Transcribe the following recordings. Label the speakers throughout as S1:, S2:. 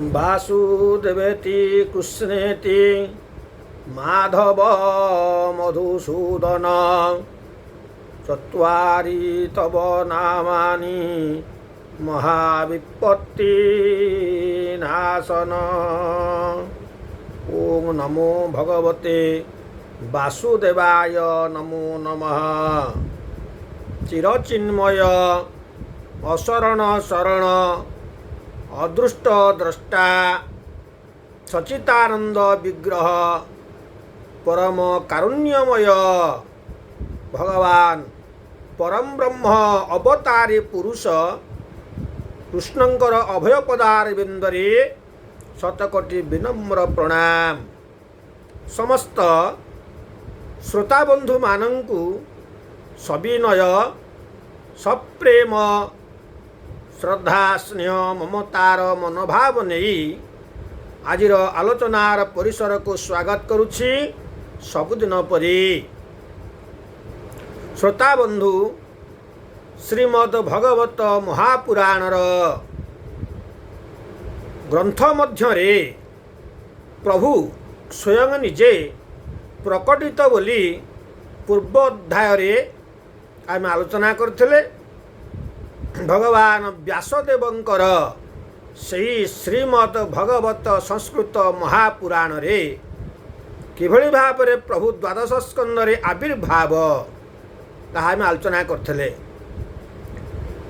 S1: वासुदेवेति कृष्णेति माधव मधुसूदन चत्वारि तव नामानि महाविपत्ति नाशन। ओम नमो भगवते वासुदेवाय नमो नमः। चिरचिन्मय अशरण शरण अदृष्ट द्रष्टा सचितानंद विग्रह परम कारुण्यमय भगवान परम ब्रह्म अवतारी पुरुष कृष्णंकर अभय पदार बिंदरे शतकोटि विनम्र प्रणाम। समस्त श्रोताबंधु मानंकु सविनय सप्रेम श्रद्धा स्नेह ममतार मनोभाव नहीं आजिर आलोचनार परिसर को स्वागत करुछि। सबुदिन परी श्रोताबंधु श्रीमद् भगवत महापुराणर ग्रंथ मध्यरे प्रभु स्वयं निजे प्रकटित बोली पूर्वोध्याय आम आलोचना करथिले। भगवान व्यासदेवंकर सही श्रीमद् भगवत संस्कृत महापुराण रे किभଳି भाବରେ प्रभु द्वादश स्कंदरे आविर्भाव ताहा आम आलोचना करथिले।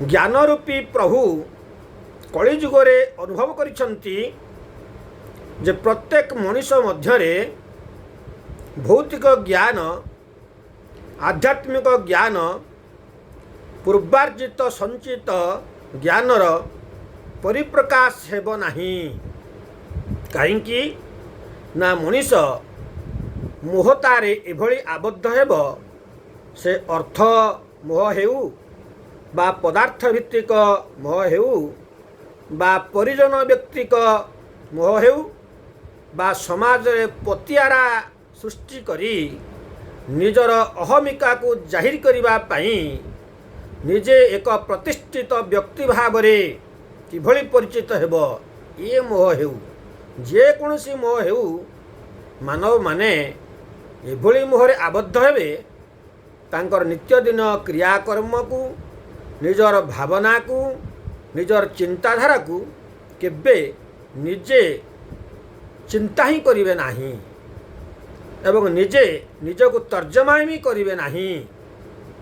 S1: ज्ञान रूपी प्रभु कलिजुगरे अनुभव करिसंती जे प्रत्येक मनुष्य मध्यरे भौतिक ज्ञान आध्यात्मिक ज्ञान पूर्वार्जित संचित ज्ञानर परिप्रकाश हेब नाही। कहीं ना मनीष मोहतारे एभली आबद्ध हेब से अर्थ मोह हेउ बा पदार्थ भित्तिक मोह हेउ बा परिजन व्यक्तिक मोह हेउ बा समाज पतियारा सृष्टि करी निजर अहमिका को जाहिर करिबा पई निजे एक प्रतिष्ठित व्यक्ति भाव किभଳି परिचित हेब ये मोह हेउ जे कोनसी मोह हेउ मानव माने एभଳି मोहरे आबद्ध हेबे तांकर नित्यदिन क्रियाकर्म को निजर भावना को निजर चिंताधारा को केबे निजे चिंता ही करिवे नाही एवं निजे निजको तर्जमा भी करिवे नाही।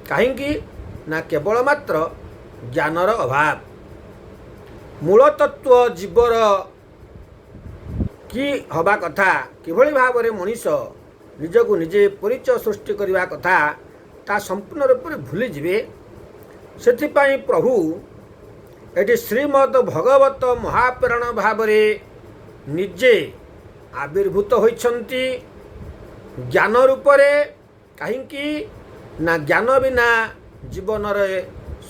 S1: काहेकि ना केवल मात्र ज्ञानर अभाव मूल तत्व जीवर कि हवा कथा किभଳି भाବରେ मनीष निजको निजे परिचय सृष्टि करने कथा ता संपूर्ण रूप में भूली जिवे। सेथिपाई प्रभु एटी श्रीमद् भगवत महापुराण भावरे निजे आविर्भूत होइछंती ज्ञान रूपरे। कहीं ना ज्ञान बिना जीवन रे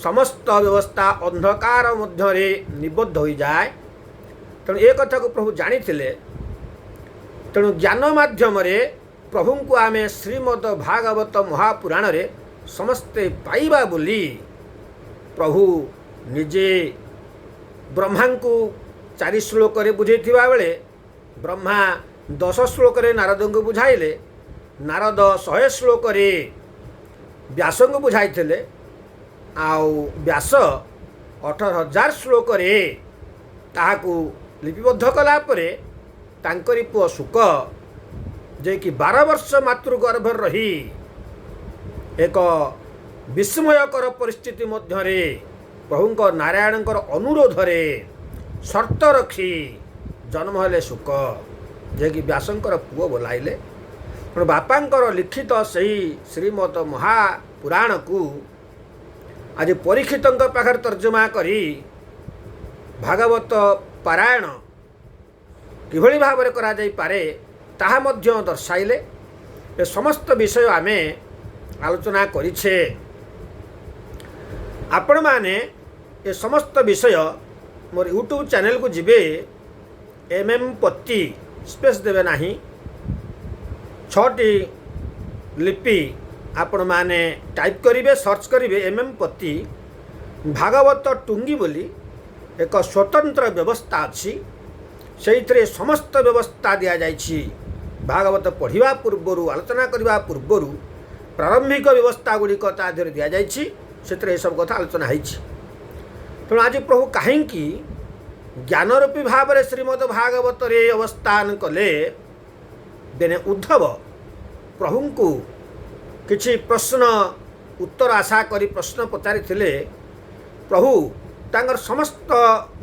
S1: समस्त व्यवस्था अंधकार मध्यरे निबद्ध हो जाए। तेणु ए कथा को प्रभु जानी थिले। तेणु ज्ञान माध्यम रे प्रभु को आमे श्रीमद् भागवत महापुराण रे समस्ते पाइबा बोली प्रभु निजे ब्रह्मा को 4 श्लोक रे बुझेथिबा बेले ब्रह्मा 10 श्लोक रे नारद को बुझाइले। नारद 100 श्लोक रे व्यास को बुझाइथिले। आउ व्यास 18,000 श्लोक रे ताहाकू लिपिबद्ध कला परे तांकरी पुओ शुक जे कि 12 वर्ष मातृगर्भ रही एक विस्मयकर परिस्थिति मध्यरे प्रभुंकर नारायणकर अनुरोध रे शर्त रखी जन्म हेले शुक जे कि व्यासंकर पुओ बोलाइले। बापांकर लिखित सही श्रीमद् महापुराण को आज परीक्षितंक पाखर तर्जमा करी भागवत पारायण किभଳି भाବରେ करा जाई पारे ताहा मध्य दर्शाइले। ए समस्त विषय आमे आलोचना करिछे। आपण माने ए समस्त विषय मोर यूट्यूब चैनल को जिबे एमएम पत्ती स्पेस देवे नाही 6टी लिपि आपण माने टाइप करिवे सर्च करिवे एमएम पत्ती भागवत टुंगी बोली एक स्वतंत्र व्यवस्था अच्छी ସେଇଥିରେ ସମସ୍ତ ବ୍ୟବସ୍ଥା ଦିଆଯାଇଛି। ଭାଗବତ ପଢ଼ିବା ପୂର୍ବରୁ ଆଲୋଚନା କରିବା ପୂର୍ବରୁ ପ୍ରାରମ୍ଭିକ ବ୍ୟବସ୍ଥା ଗୁଡ଼ିକ ତା ଦେହରେ ଦିଆଯାଇଛି। ସେଥିରେ ଏସବୁ କଥା ଆଲୋଚନା ହେଇଛି। ତେଣୁ ଆଜି ପ୍ରଭୁ କାହିଁକି ଜ୍ଞାନରୂପୀ ଭାବରେ ଶ୍ରୀମଦ୍ ଭାଗବତରେ ଅବସ୍ଥାନ କଲେ? ଦିନେ ଉଦ୍ଧବ ପ୍ରଭୁଙ୍କୁ କିଛି ପ୍ରଶ୍ନ ଉତ୍ତର ଆଶା କରି ପ୍ରଶ୍ନ ପଚାରିଥିଲେ। ପ୍ରଭୁ ତାଙ୍କର ସମସ୍ତ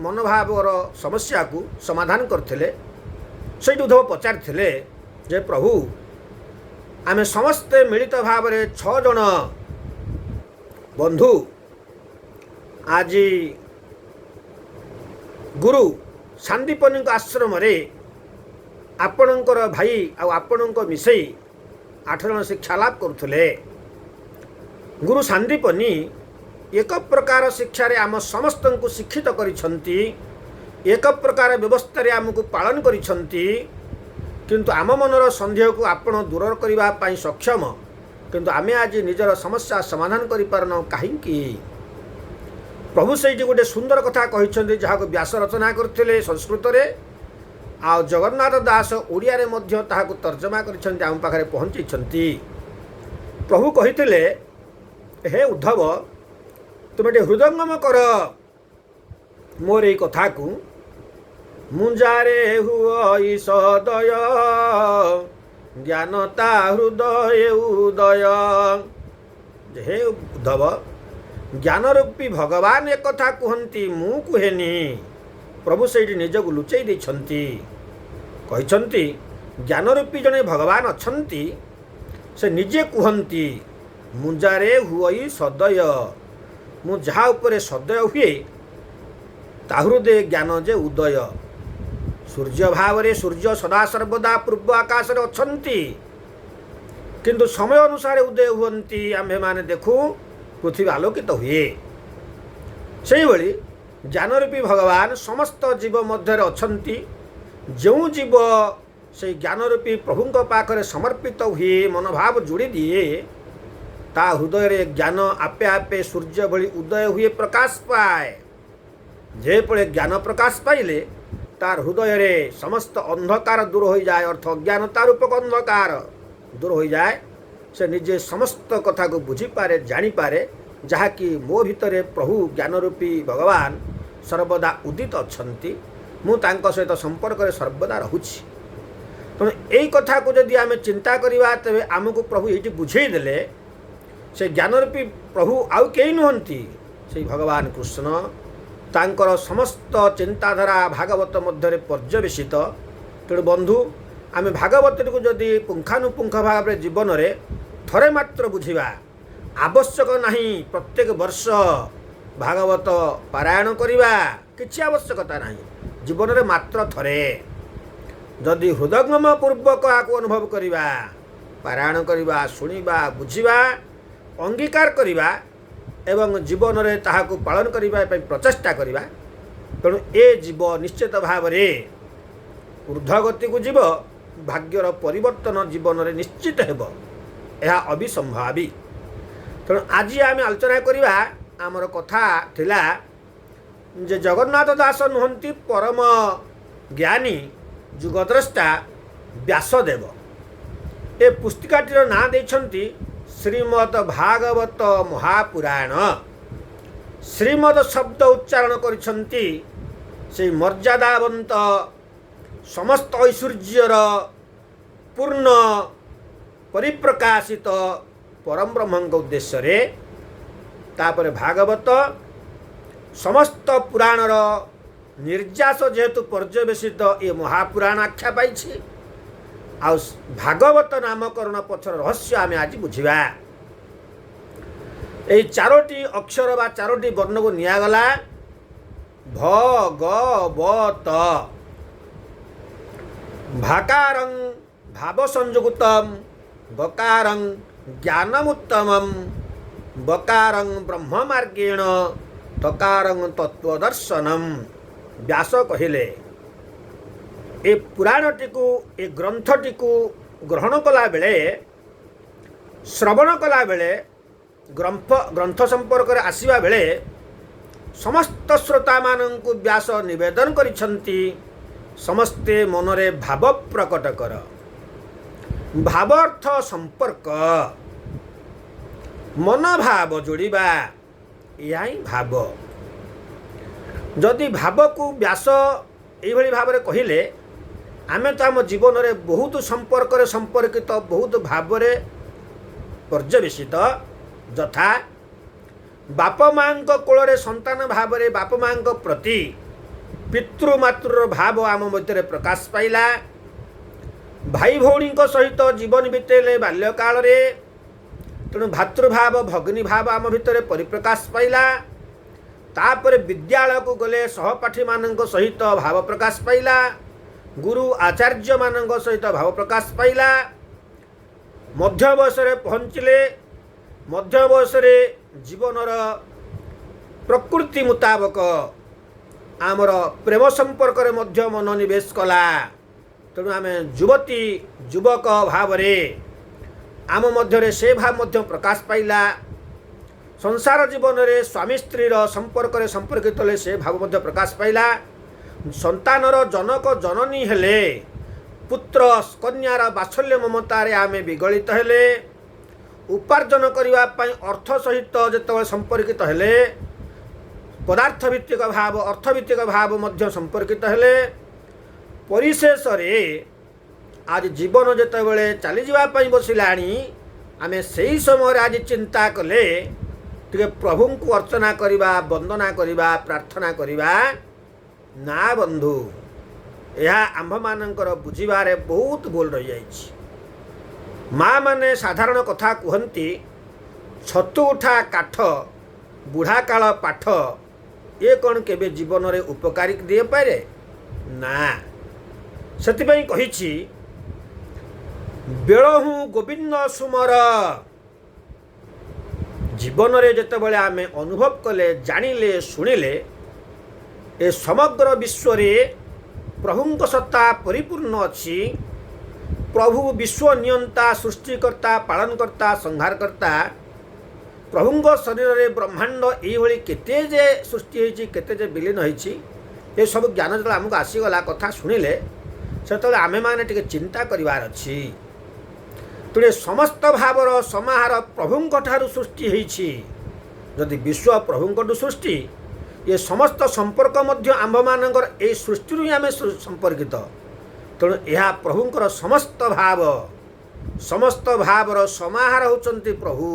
S1: ମନୋଭାବର ସମସ୍ୟାକୁ ସମାଧାନ କରିଥିଲେ। ସେଇଠି ଉଦ୍ଧବ ପଚାରିଥିଲେ ଯେ ପ୍ରଭୁ, ଆମେ ସମସ୍ତେ ମିଳିତ ଭାବରେ 6 ଜଣ ବନ୍ଧୁ ଆଜି ଗୁରୁ ସାନ୍ଦୀପନୀଙ୍କ ଆଶ୍ରମରେ ଆପଣଙ୍କର ଭାଇ ଆଉ ଆପଣଙ୍କ ମିଶେଇ 8 ଜଣ ଶିକ୍ଷା ଲାଭ କରୁଥିଲେ। ଗୁରୁ ସାନ୍ଦୀପନୀ ଏକ ପ୍ରକାର ଶିକ୍ଷାରେ ଆମ ସମସ୍ତଙ୍କୁ ଶିକ୍ଷିତ କରିଛନ୍ତି, ଏକ ପ୍ରକାର ବ୍ୟବସ୍ଥାରେ ଆମକୁ ପାଳନ କରିଛନ୍ତି। କିନ୍ତୁ ଆମ ମନର ସନ୍ଦେହକୁ ଆପଣ ଦୂର କରିବା ପାଇଁ ସକ୍ଷମ, କିନ୍ତୁ ଆମେ ଆଜି ନିଜର ସମସ୍ୟା ସମାଧାନ କରିପାରୁନାହୁଁ କାହିଁକି? ପ୍ରଭୁ ସେଇଠି ଗୋଟେ ସୁନ୍ଦର କଥା କହିଛନ୍ତି, ଯାହାକୁ ବ୍ୟାସ ରଚନା କରିଥିଲେ ସଂସ୍କୃତରେ, ଆଉ ଜଗନ୍ନାଥ ଦାସ ଓଡ଼ିଆରେ ମଧ୍ୟ ତାହାକୁ ତର୍ଜମା କରିଛନ୍ତି, ଆମ ପାଖରେ ପହଞ୍ଚାଇଛନ୍ତି। ପ୍ରଭୁ କହିଥିଲେ, ହେ ଉଦ୍ଧବ, ତୁମେ ଟିକେ ହୃଦୟଙ୍ଗମ କର ମୋର ଏଇ କଥାକୁ। ମୁଞ୍ଜାରେ ହୁଅ ସଦୟ ଜ୍ଞାନତା ହୃଦୟ ଉଦୟ। ହେ ଉଦ୍ଧବ, ଜ୍ଞାନରୂପୀ ଭଗବାନ ଏକଥା କୁହନ୍ତି, ମୁଁ କୁହେନି। ପ୍ରଭୁ ସେଇଠି ନିଜକୁ ଲୁଚେଇ ଦେଇଛନ୍ତି। କହିଛନ୍ତି ଜ୍ଞାନରୂପୀ ଜଣେ ଭଗବାନ ଅଛନ୍ତି, ସେ ନିଜେ କୁହନ୍ତି ମୁଞ୍ଜାରେ ହୁଅଇ ସଦୟ। ମୁଁ ଯାହା ଉପରେ ସଦୟ ହୁଏ ତା ହୃଦୟ ଜ୍ଞାନ ଯେ ଉଦୟ। ସୂର୍ଯ୍ୟ ଭାବରେ ସୂର୍ଯ୍ୟ ସଦା ସର୍ବଦା ପୂର୍ବ ଆକାଶରେ ଅଛନ୍ତି, କିନ୍ତୁ ସମୟ ଅନୁସାରେ ଉଦୟ ହୁଅନ୍ତି। ଆମ୍ଭେମାନେ ଦେଖୁ ପୃଥିବୀ ଆଲୋକିତ ହୁଏ। ସେହିଭଳି ଜ୍ଞାନରୂପୀ ଭଗବାନ ସମସ୍ତ ଜୀବ ମଧ୍ୟରେ ଅଛନ୍ତି। ଯେଉଁ ଜୀବ ସେଇ ଜ୍ଞାନରୂପୀ ପ୍ରଭୁଙ୍କ ପାଖରେ ସମର୍ପିତ ହୁଏ, ମନୋଭାବ ଯୋଡ଼ି ଦିଏ, ତା ହୃଦୟରେ ଜ୍ଞାନ ଆପେ ଆପେ ସୂର୍ଯ୍ୟ ଭଳି ଉଦୟ ହୁଏ, ପ୍ରକାଶ ପାଏ। ଯେପରି ଜ୍ଞାନ ପ୍ରକାଶ ପାଇଲେ ତାର ହୃଦୟରେ ସମସ୍ତ ଅନ୍ଧକାର ଦୂର ହୋଇଯାଏ, ଅର୍ଥ ଅଜ୍ଞାନତା ରୂପକ ଅନ୍ଧକାର ଦୂର ହୋଇଯାଏ। ସେ ନିଜେ ସମସ୍ତ କଥାକୁ ବୁଝିପାରେ, ଜାଣିପାରେ, ଯାହାକି ମୋ ଭିତରେ ପ୍ରଭୁ ଜ୍ଞାନରୂପୀ ଭଗବାନ ସର୍ବଦା ଉଦିତ ଅଛନ୍ତି। ମୁଁ ତାଙ୍କ ସହିତ ସମ୍ପର୍କରେ ସର୍ବଦା ରହୁଛି। ତେଣୁ ଏଇ କଥାକୁ ଯଦି ଆମେ ଚିନ୍ତା କରିବା, ତେବେ ଆମକୁ ପ୍ରଭୁ ଏଇଠି ବୁଝେଇ ଦେଲେ ସେ ଜ୍ଞାନରୂପୀ ପ୍ରଭୁ ଆଉ କେହି ନୁହନ୍ତି, ସେଇ ଭଗବାନ କୃଷ୍ଣ। ତାଙ୍କର ସମସ୍ତ ଚିନ୍ତାଧାରା ଭାଗବତ ମଧ୍ୟରେ ପର୍ଯ୍ୟବେସିତ। ତେଣୁ ବନ୍ଧୁ, ଆମେ ଭାଗବତଟିକୁ ଯଦି ପୁଙ୍ଖାନୁପୁଙ୍ଖ ଭାବରେ ଜୀବନରେ ଥରେ ମାତ୍ର ବୁଝିବା, ଆବଶ୍ୟକ ନାହିଁ ପ୍ରତ୍ୟେକ ବର୍ଷ ଭାଗବତ ପାରାୟଣ କରିବା, କିଛି ଆବଶ୍ୟକତା ନାହିଁ। ଜୀବନରେ ମାତ୍ର ଥରେ ଯଦି ହୃଦୟଙ୍ଗମ ପୂର୍ବକ ଆକୁ ଅନୁଭବ କରିବା, ପାରାୟଣ କରିବା, ଶୁଣିବା, ବୁଝିବା, ଅଙ୍ଗୀକାର କରିବା ଏବଂ ଜୀବନରେ ତାହାକୁ ପାଳନ କରିବା ପାଇଁ ପ୍ରଚେଷ୍ଟା କରିବା, ତେଣୁ ଏ ଜୀବ ନିଶ୍ଚିତ ଭାବରେ ଊର୍ଦ୍ଧ୍ୱଗତିକୁ ଯିବ। ଭାଗ୍ୟର ପରିବର୍ତ୍ତନ ଜୀବନରେ ନିଶ୍ଚିତ ହେବ, ଏହା ଅବିସମ୍ଭାବୀ। ତେଣୁ ଆଜି ଆମେ ଆଲୋଚନା କରିବା, ଆମର କଥା ଥିଲା ଯେ ଜଗନ୍ନାଥ ଦାସ ନୁହନ୍ତି ପରମ ଜ୍ଞାନୀ ଯୁଗଦ୍ରଷ୍ଟା ବ୍ୟାସଦେବ। ଏ ପୁସ୍ତିକାଟିର ନାଁ ଦେଇଛନ୍ତି ଶ୍ରୀମଦ୍ ଭାଗବତ ମହାପୁରାଣ। ଶ୍ରୀମଦ୍ ଶବ୍ଦ ଉଚ୍ଚାରଣ କରିଛନ୍ତି ସେହି ମର୍ଯ୍ୟାଦାବନ୍ତ ସମସ୍ତ ଐଶ୍ୱର୍ଯ୍ୟର ପୂର୍ଣ୍ଣ ପରିପ୍ରକାଶିତ ପରମ ବ୍ରହ୍ମଙ୍କ ଉଦ୍ଦେଶ୍ୟରେ। ତାପରେ ଭାଗବତ ସମସ୍ତ ପୁରାଣର ନିର୍ଯାସ ଯେହେତୁ ପର୍ଯ୍ୟବେସିତ ଏ ମହାପୁରାଣ ଆଖ୍ୟା ପାଇଛି। ଆଉ ଭାଗବତ ନାମକରଣ ପଛର ରହସ୍ୟ ଆମେ ଆଜି ବୁଝିବା। এই 4ଟି ଅକ୍ଷର ବା 4ଟି ବର୍ଣ୍ଣକୁ ନିଆଗଲା ଭଗବତ। ଭାକାରଂ ଭାବ ସଂଯୁକ୍ତମ୍, ବକାରଂ ଜ୍ଞାନମୁତ୍ତମମ୍, ବକାରଂ ବ୍ରହ୍ମମାର୍ଗେଣ, ତକାରଂ ତତ୍ତ୍ୱଦର୍ଶନମ୍। ବ୍ୟାସ କହିଲେ, ଏ ପୁରାଣଟିକୁ, ଏ ଗ୍ରନ୍ଥଟିକୁ ଗ୍ରହଣ କଲାବେଳେ, ଶ୍ରବଣ କଲାବେଳେ, ଗ୍ରନ୍ଥ ସମ୍ପର୍କରେ ଆସିବା ବେଳେ ସମସ୍ତ ଶ୍ରୋତାମାନଙ୍କୁ ବ୍ୟାସ ନିବେଦନ କରିଛନ୍ତି ସମସ୍ତେ ମନରେ ଭାବ ପ୍ରକଟ କର। ଭାବ ଅର୍ଥ ସମ୍ପର୍କ, ମନୋଭାବ ଯୋଡ଼ିବା, ଏହା ହିଁ ଭାବ। ଯଦି ଭାବକୁ ବ୍ୟାସ ଏଇଭଳି ଭାବରେ କହିଲେ, ଆମେ ତ ଆମ ଜୀବନରେ ବହୁତ ସମ୍ପର୍କରେ ସମ୍ପର୍କିତ, ବହୁତ ଭାବରେ ପର୍ଯ୍ୟବେସିତ। ଯଥା ବାପ ମାଙ୍କ କୋଳରେ ସନ୍ତାନ ଭାବରେ ବାପ ମାଙ୍କ ପ୍ରତି ପିତୃମାତୃର ଭାବ ଆମ ମଧ୍ୟରେ ପ୍ରକାଶ ପାଇଲା। ଭାଇ ଭଉଣୀଙ୍କ ସହିତ ଜୀବନ ବିତେଇଲେ ବାଲ୍ୟକାଳରେ, ତେଣୁ ଭାତୃଭାବ ଭଗ୍ନୀ ଭାବ ଆମ ଭିତରେ ପରିପ୍ରକାଶ ପାଇଲା। ତାପରେ ବିଦ୍ୟାଳୟକୁ ଗଲେ ସହପାଠୀମାନଙ୍କ ସହିତ ଭାବ ପ୍ରକାଶ ପାଇଲା, ଗୁରୁ ଆଚାର୍ଯ୍ୟମାନଙ୍କ ସହିତ ଭାବ ପ୍ରକାଶ ପାଇଲା। ମଧ୍ୟ ବୟସରେ ପହଞ୍ଚିଲେ, ମଧ୍ୟ ବୟସରେ ଜୀବନର ପ୍ରକୃତି ମୁତାବକ ଆମର ପ୍ରେମ ସମ୍ପର୍କରେ ମଧ୍ୟ ମନୋନିବେଶ କଲା। ତେଣୁ ଆମେ ଯୁବତୀ ଯୁବକ ଭାବରେ ଆମ ମଧ୍ୟରେ ସେ ଭାବ ମଧ୍ୟ ପ୍ରକାଶ ପାଇଲା। ସଂସାର ଜୀବନରେ ସ୍ୱାମୀ ସ୍ତ୍ରୀର ସମ୍ପର୍କରେ ସମ୍ପର୍କିତ ହେଲେ ସେ ଭାବ ମଧ୍ୟ ପ୍ରକାଶ ପାଇଲା। ସନ୍ତାନର ଜନକ ଜନନୀ ହେଲେ, ପୁତ୍ର କନ୍ୟାର ବାତ୍ସଲ୍ୟ ମମତାରେ ଆମେ ବିଗଳିତ ହେଲେ, ଉପାର୍ଜନ କରିବା ପାଇଁ ଅର୍ଥ ସହିତ ଯେତେବେଳେ ସମ୍ପର୍କିତ ହେଲେ, ପଦାର୍ଥ ଭିତ୍ତିକ ଭାବ ଅର୍ଥଭିତ୍ତିକ ଭାବ ମଧ୍ୟ ସମ୍ପର୍କିତ ହେଲେ, ପରିଶେଷରେ ଆଜି ଜୀବନ ଯେତେବେଳେ ଚାଲିଯିବା ପାଇଁ ବସିଲାଣି, ଆମେ ସେହି ସମୟରେ ଆଜି ଚିନ୍ତା କଲେ ଟିକେ ପ୍ରଭୁଙ୍କୁ ଅର୍ଚ୍ଚନା କରିବା, ବନ୍ଦନା କରିବା, ପ୍ରାର୍ଥନା କରିବା। ନା ବନ୍ଧୁ, ଏହା ଆମ୍ଭମାନଙ୍କର ବୁଝିବାରେ ବହୁତ ଭୁଲ ରହିଯାଇଛି। ମା' ମାନେ ସାଧାରଣ କଥା କୁହନ୍ତି, ଛତୁ ଉଠା କାଠ ବୁଢ଼ା କାଳ ପାଠ, ଏ କ'ଣ କେବେ ଜୀବନରେ ଉପକାରୀ ଦେଇପାରେ? ନା। ସେଥିପାଇଁ କହିଛି, ବେଳହୁଁ ଗୋବିନ୍ଦ ସୁମର। ଜୀବନରେ ଯେତେବେଳେ ଆମେ ଅନୁଭବ କଲେ, ଜାଣିଲେ, ଶୁଣିଲେ ଏ ସମଗ୍ର ବିଶ୍ୱରେ ପ୍ରଭୁଙ୍କ ସତ୍ତା ପରିପୂର୍ଣ୍ଣ ଅଛି। ପ୍ରଭୁ ବିଶ୍ୱ ନିୟନ୍ତା, ସୃଷ୍ଟିକର୍ତ୍ତା, ପାଳନକର୍ତ୍ତା, ସଂହାରକର୍ତ୍ତା। ପ୍ରଭୁଙ୍କ ଶରୀରରେ ବ୍ରହ୍ମାଣ୍ଡ ଏଇଭଳି କେତେ ଯେ ସୃଷ୍ଟି ହୋଇଛି, କେତେ ଯେ ବିଲୀନ ହୋଇଛି, ଏସବୁ ଜ୍ଞାନ ଯେତେବେଳେ ଆମକୁ ଆସିଗଲା, କଥା ଶୁଣିଲେ, ସେତେବେଳେ ଆମେମାନେ ଟିକେ ଚିନ୍ତା କରିବାର ଅଛି। ତେଣୁ ସମସ୍ତ ଭାବର ସମାହାର ପ୍ରଭୁଙ୍କ ଠାରୁ ସୃଷ୍ଟି ହୋଇଛି। ଯଦି ବିଶ୍ୱ ପ୍ରଭୁଙ୍କଠୁ ସୃଷ୍ଟି, ଏ ସମସ୍ତ ସମ୍ପର୍କ ମଧ୍ୟ ଆମ୍ଭମାନଙ୍କର ଏଇ ସୃଷ୍ଟିରୁ ହିଁ ଆମେ ସମ୍ପର୍କିତ। ତେଣୁ ଏହା ପ୍ରଭୁଙ୍କର ସମସ୍ତ ଭାବ, ସମସ୍ତ ଭାବର ସମାହାର ହେଉଛନ୍ତି ପ୍ରଭୁ।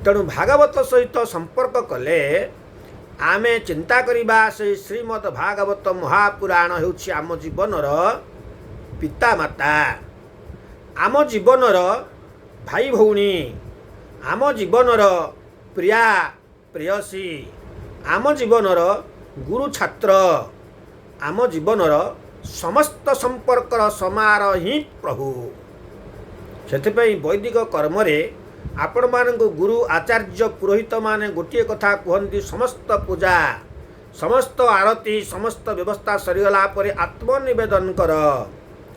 S1: ତେଣୁ ଭାଗବତ ସହିତ ସମ୍ପର୍କ କଲେ ଆମେ ଚିନ୍ତା କରିବା, ସେହି ଶ୍ରୀମଦ୍ ଭାଗବତ ମହାପୁରାଣ ହେଉଛି ଆମ ଜୀବନର ପିତାମାତା, ଆମ ଜୀବନର ଭାଇ ଭଉଣୀ, ଆମ ଜୀବନର ପ୍ରିୟା ପ୍ରେୟସୀ, ଆମ ଜୀବନର ଗୁରୁ ଛାତ୍ର, ଆମ ଜୀବନର ସମସ୍ତ ସମ୍ପର୍କର ସମାହାର ହିଁ ପ୍ରଭୁ। ସେଥିପାଇଁ ବୈଦିକ କର୍ମରେ ଆପଣମାନଙ୍କୁ ଗୁରୁ ଆଚାର୍ଯ୍ୟ ପୁରୋହିତମାନେ ଗୋଟିଏ କଥା କୁହନ୍ତି, ସମସ୍ତ ପୂଜା, ସମସ୍ତ ଆରତୀ, ସମସ୍ତ ବ୍ୟବସ୍ଥା ସରିଗଲା ପରେ ଆତ୍ମନିବେଦନ କର।